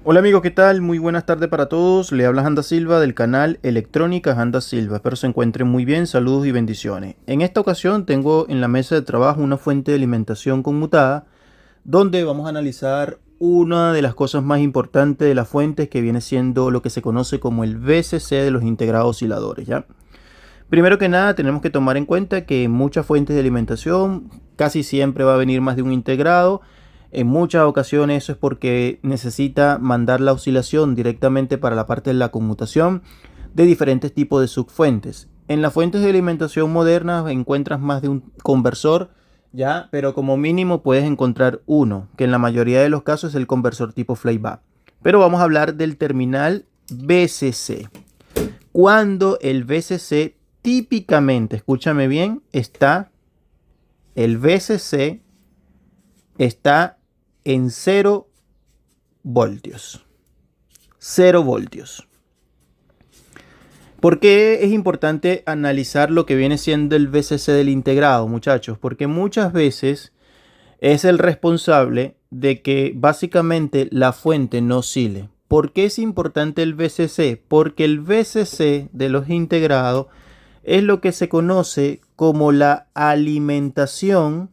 Hola amigos, ¿qué tal? Muy buenas tardes para todos. Le habla Janda Silva del canal Electrónica Janda Silva. Espero se encuentren muy bien, saludos y bendiciones. En esta ocasión tengo en la mesa de trabajo una fuente de alimentación conmutada donde vamos a analizar una de las cosas más importantes de la fuente que viene siendo lo que se conoce como el VCC de los integrados osciladores, ¿ya? Primero que nada tenemos que tomar en cuenta que en muchas fuentes de alimentación casi siempre va a venir más de un integrado. En muchas ocasiones eso es porque necesita mandar la oscilación directamente para la parte de la conmutación de diferentes tipos de subfuentes. En las fuentes de alimentación modernas encuentras más de un conversor, ya, pero como mínimo puedes encontrar uno, que en la mayoría de los casos es el conversor tipo flyback. Pero vamos a hablar del terminal VCC. Cuando el VCC típicamente, escúchame bien, el VCC está en 0 voltios. 0 voltios. ¿Por qué es importante analizar lo que viene siendo el VCC del integrado, muchachos? Porque muchas veces es el responsable de que básicamente la fuente no oscile. ¿Por qué es importante el VCC? Porque el VCC de los integrados es lo que se conoce como la alimentación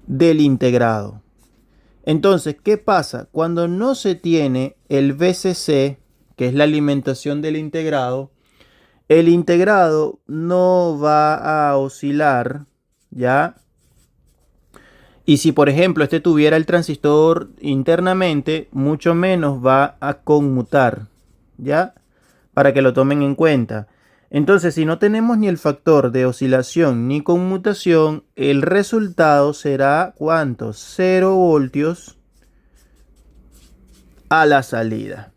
del integrado. Entonces, ¿qué pasa? Cuando no se tiene el VCC, que es la alimentación del integrado, el integrado no va a oscilar, ¿ya? Y si, por ejemplo, este tuviera el transistor internamente, mucho menos va a conmutar, ¿ya? Para que lo tomen en cuenta. Entonces, si no tenemos ni el factor de oscilación ni conmutación, el resultado será ¿cuánto? 0 voltios a la salida.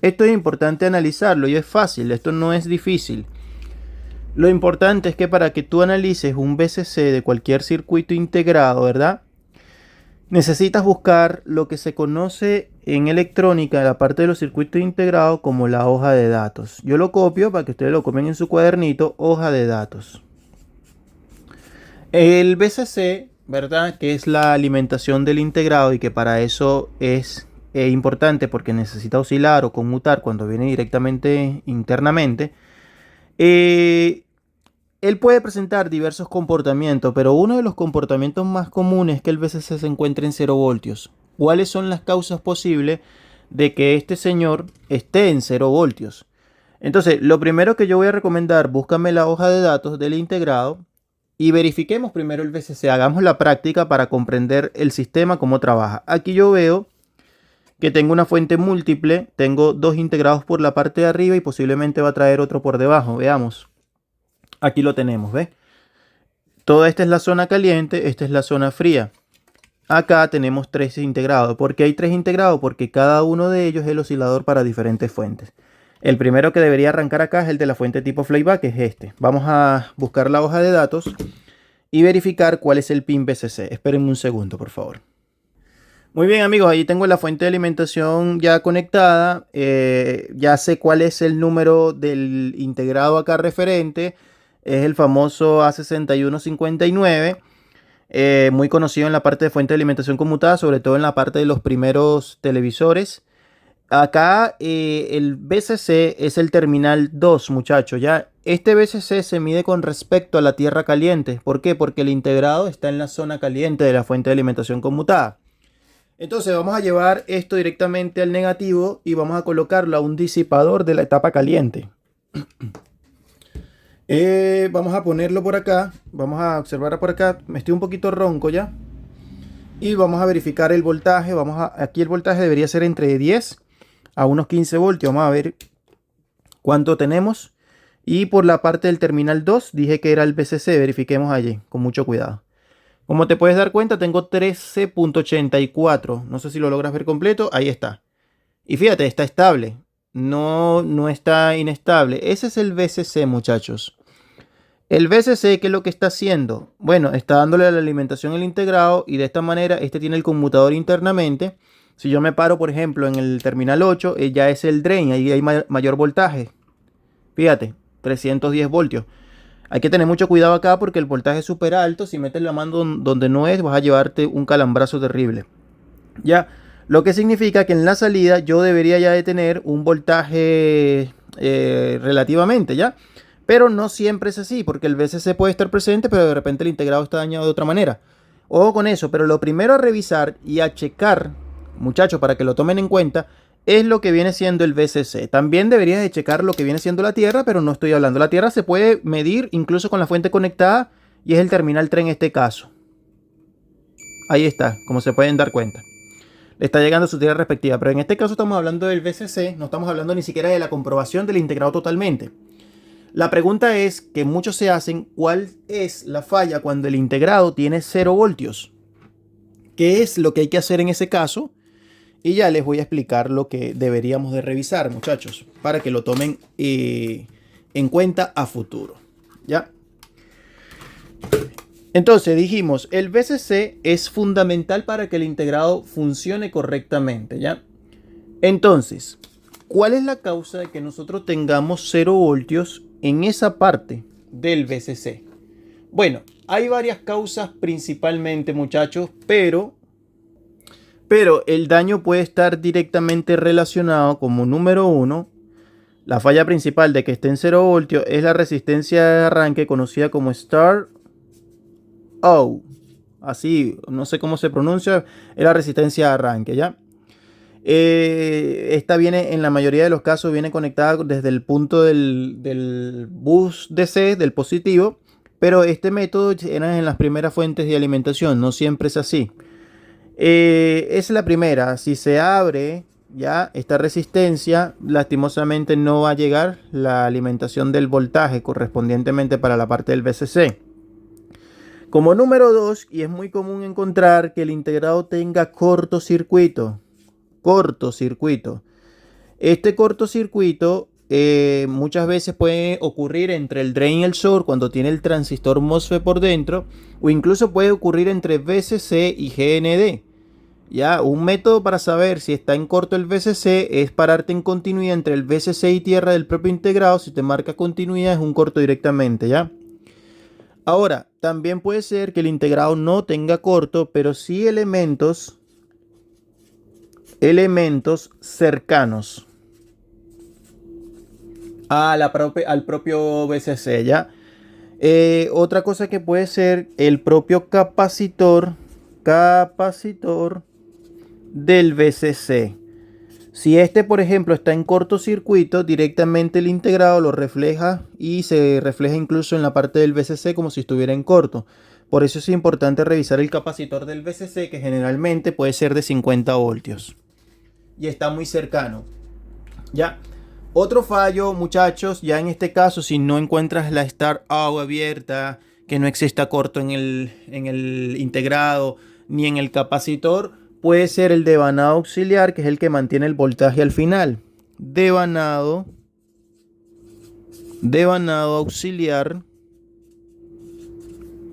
Esto es importante analizarlo y es fácil, esto no es difícil. Lo importante es que para que tú analices un VCC de cualquier circuito integrado, ¿verdad? Necesitas buscar lo que se conoce en electrónica, la parte de los circuitos integrados, como la hoja de datos. Yo lo copio para que ustedes lo comen en su cuadernito, hoja de datos. El VCC, ¿verdad? Que es la alimentación del integrado y que para eso es importante porque necesita oscilar o conmutar cuando viene directamente internamente. Él puede presentar diversos comportamientos, pero uno de los comportamientos más comunes es que el VCC se encuentre en 0 voltios. ¿Cuáles son las causas posibles de que este señor esté en 0 voltios? Entonces, lo primero que yo voy a recomendar, búscame la hoja de datos del integrado y verifiquemos primero el VCC. Hagamos la práctica para comprender el sistema, cómo trabaja. Aquí yo veo que tengo una fuente múltiple, tengo dos integrados por la parte de arriba y posiblemente va a traer otro por debajo. Veamos. Aquí lo tenemos, ¿ves? Toda esta es la zona caliente, esta es la zona fría. Acá tenemos tres integrados. ¿Por qué hay tres integrados? Porque cada uno de ellos es el oscilador para diferentes fuentes. El primero que debería arrancar acá es el de la fuente tipo flyback, que es este. Vamos a buscar la hoja de datos y verificar cuál es el pin VCC. Espérenme un segundo, por favor. Muy bien, amigos, ahí tengo la fuente de alimentación ya conectada. Ya sé cuál es el número del integrado acá referente. Es el famoso A6159. Muy conocido en la parte de fuente de alimentación conmutada, sobre todo en la parte de los primeros televisores. Acá el VCC es el terminal 2, muchachos. Ya este VCC se mide con respecto a la tierra caliente. ¿Por qué? Porque el integrado está en la zona caliente de la fuente de alimentación conmutada. Entonces vamos a llevar esto directamente al negativo y vamos a colocarlo a un disipador de la etapa caliente. Vamos a ponerlo por acá, vamos a observar por acá, me estoy un poquito ronco ya. Y vamos a verificar el voltaje, aquí el voltaje debería ser entre 10 a unos 15 voltios, vamos a ver cuánto tenemos. Y por la parte del terminal 2 dije que era el VCC, verifiquemos allí, con mucho cuidado. Como te puedes dar cuenta, tengo 13.84, no sé si lo logras ver completo, ahí está. Y fíjate, está estable, no está inestable. Ese es el VCC, muchachos. El VCC, ¿qué es lo que está haciendo? Bueno, está dándole la alimentación al integrado y de esta manera este tiene el conmutador internamente. Si yo me paro, por ejemplo, en el terminal 8, ya es el drain, ahí hay mayor voltaje. Fíjate, 310 voltios. Hay que tener mucho cuidado acá porque el voltaje es súper alto. Si metes la mano donde no es, vas a llevarte un calambrazo terrible. Ya, lo que significa que en la salida yo debería ya de tener un voltaje relativamente, ¿ya? Pero no siempre es así, porque el VCC puede estar presente, pero de repente el integrado está dañado de otra manera. Ojo con eso, pero lo primero a revisar y a checar, muchachos, para que lo tomen en cuenta, es lo que viene siendo el VCC. También deberías de checar lo que viene siendo la Tierra, pero no estoy hablando. La Tierra se puede medir incluso con la fuente conectada y es el terminal 3 en este caso. Ahí está, como se pueden dar cuenta. Le está llegando su tierra respectiva, pero en este caso estamos hablando del VCC, no estamos hablando ni siquiera de la comprobación del integrado totalmente. La pregunta es que muchos se hacen, ¿cuál es la falla cuando el integrado tiene 0 voltios? ¿Qué es lo que hay que hacer en ese caso? Y ya les voy a explicar lo que deberíamos de revisar, muchachos, para que lo tomen en cuenta a futuro. ¿Ya? Entonces dijimos, el VCC es fundamental para que el integrado funcione correctamente, ¿ya? Entonces, ¿cuál es la causa de que nosotros tengamos 0 voltios en esa parte del VCC? Bueno, hay varias causas principalmente, muchachos, pero el daño puede estar directamente relacionado como número 1. La falla principal de que esté en 0 voltios es la resistencia de arranque conocida como Star O. Así, no sé cómo se pronuncia, es la resistencia de arranque, ¿ya? Esta viene, en la mayoría de los casos, viene conectada desde el punto del bus DC, del positivo, pero este método era en las primeras fuentes de alimentación, no siempre es así. Es la primera, si se abre ya esta resistencia, lastimosamente no va a llegar la alimentación del voltaje correspondientemente para la parte del VCC. Como número 2, y es muy común encontrar que el integrado tenga cortocircuito. Este cortocircuito muchas veces puede ocurrir entre el drain y el source cuando tiene el transistor MOSFET por dentro, o incluso puede ocurrir entre VCC y GND. Ya, un método para saber si está en corto el VCC es pararte en continuidad entre el VCC y tierra del propio integrado. Si te marca continuidad es un corto directamente, ¿ya? Ahora, también puede ser que el integrado no tenga corto, pero sí elementos cercanos al propio VCC, ¿ya? Otra cosa que puede ser el propio capacitor del VCC. Si este, por ejemplo, está en cortocircuito, directamente el integrado lo refleja y se refleja incluso en la parte del VCC como si estuviera en corto. Por eso es importante revisar el capacitor del VCC, que generalmente puede ser de 50 voltios. Y está muy cercano. ¿Ya? Otro fallo, muchachos, ya en este caso, si no encuentras la Start Out abierta, que no exista corto en el integrado ni en el capacitor, puede ser el devanado auxiliar, que es el que mantiene el voltaje al final. Devanado auxiliar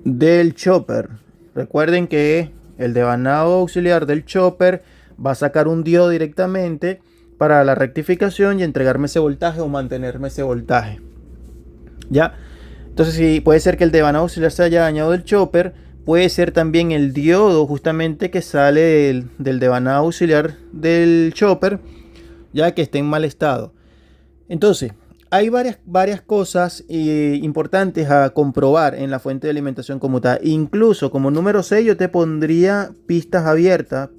del chopper. Recuerden que el devanado auxiliar del chopper va a sacar un diodo directamente para la rectificación y entregarme ese voltaje o mantenerme ese voltaje. ¿Ya? Entonces, sí, puede ser que el devanado auxiliar se haya dañado del chopper. Puede ser también el diodo justamente que sale del devanado auxiliar del chopper, ya que esté en mal estado. Entonces, hay varias cosas importantes a comprobar en la fuente de alimentación como tal. Incluso como número 6 yo te pondría pista abierta,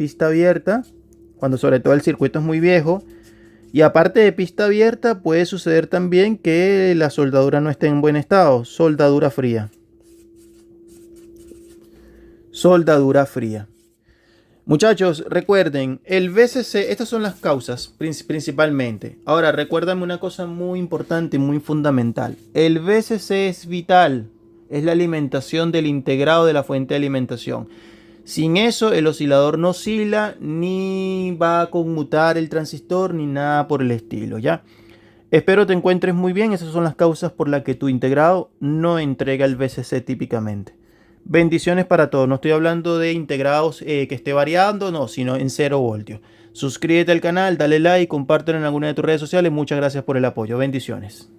cuando sobre todo el circuito es muy viejo. Y aparte de pista abierta, puede suceder también que la soldadura no esté en buen estado. Soldadura fría. Muchachos, recuerden, el VCC, estas son las causas principalmente. Ahora, recuérdame una cosa muy importante y muy fundamental. El VCC es vital, es la alimentación del integrado de la fuente de alimentación. Sin eso, el oscilador no oscila, ni va a conmutar el transistor, ni nada por el estilo, ¿ya? Espero te encuentres muy bien. Esas son las causas por las que tu integrado no entrega el VCC típicamente. Bendiciones para todos. No estoy hablando de integrados que esté variando, no, sino en 0 voltios. Suscríbete al canal, dale like, compártelo en alguna de tus redes sociales. Muchas gracias por el apoyo. Bendiciones.